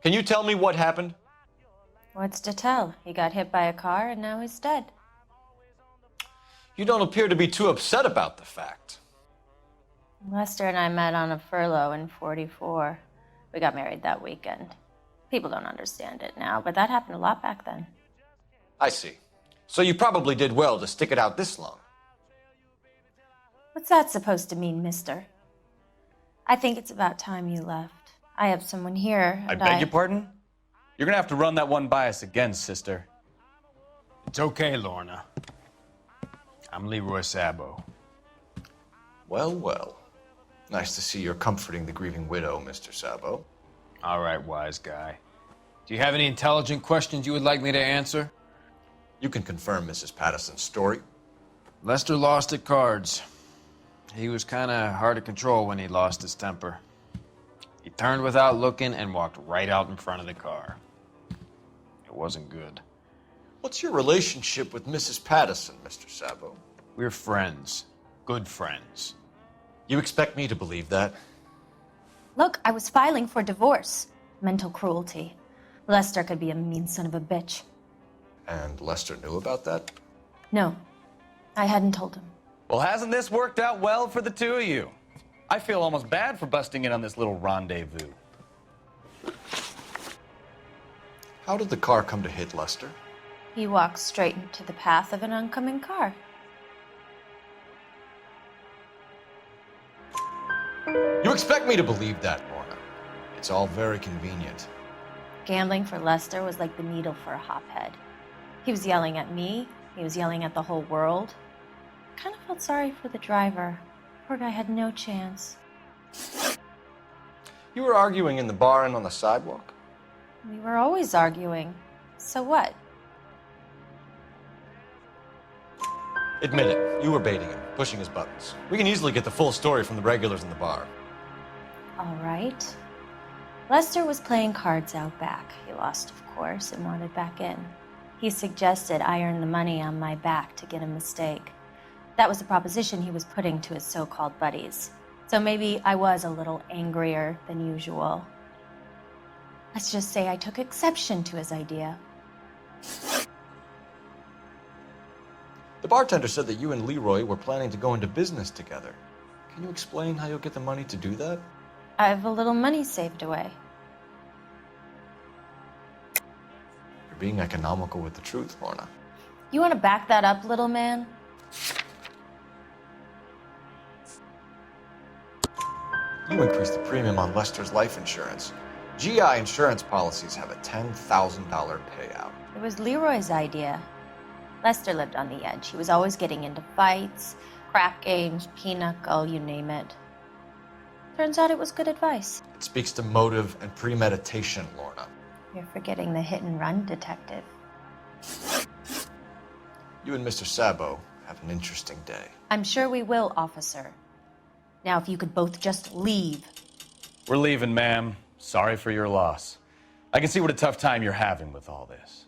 Can you tell me what happened? What's to tell? He got hit by a car and now he's dead. You don't appear to be too upset about the fact. Lester and I met on a furlough in '44. We got married that weekend. People don't understand it now, but that happened a lot back then. I see. So you probably did well to stick it out this long. What's that supposed to mean, mister? I think it's about time you left. I have someone here, I and beg your pardon? You're gonna have to run that one by us again, sister. It's okay, Lorna. I'm Leroy Sabo. Well, well. Nice to see you're comforting the grieving widow, Mr. Sabo. All right, wise guy. Do you have any intelligent questions you would like me to answer? You can confirm Mrs. Pattison's story. Lester lost at cards. He was kind of hard to control when he lost his temper. He turned without looking and walked right out in front of the car. It wasn't good. What's your relationship with Mrs. Pattison, Mr. Sabo? We're friends. Good friends. You expect me to believe that? Look, I was filing for divorce. Mental cruelty. Lester could be a mean son of a bitch. And Lester knew about that? No, I hadn't told him. Well, hasn't this worked out well for the two of you? I feel almost bad for busting in on this little rendezvous. How did the car come to hit Lester? He walked straight into the path of an oncoming car. You expect me to believe that, Lorna? It's all very convenient. Gambling for Lester was like the needle for a hophead. He was yelling at me. He was yelling at the whole world. I kind of felt sorry for the driver. Poor guy had no chance. You were arguing in the bar and on the sidewalk? We were always arguing. So what? Admit it, you were baiting him, pushing his buttons. We can easily get the full story from the regulars in the bar. All right. Lester was playing cards out back. He lost, of course, and wanted back in. He suggested I earn the money on my back to get a mistake. That was the proposition he was putting to his so-called buddies. So maybe I was a little angrier than usual. Let's just say I took exception to his idea. The bartender said that you and Leroy were planning to go into business together. Can you explain how you'll get the money to do that? I have a little money saved away. You're being economical with the truth, Lorna. You want to back that up, little man? You increased the premium on Lester's life insurance. GI insurance policies have a $10,000 payout. It was Leroy's idea. Lester lived on the edge. He was always getting into fights, crap games, pinochle, you name it. Turns out it was good advice. It speaks to motive and premeditation, Lorna. You're forgetting the hit-and-run detective. You and Mr. Sabo have an interesting day. I'm sure we will, officer. Now, if you could both just leave. We're leaving, ma'am. Sorry for your loss. I can see what a tough time you're having with all this.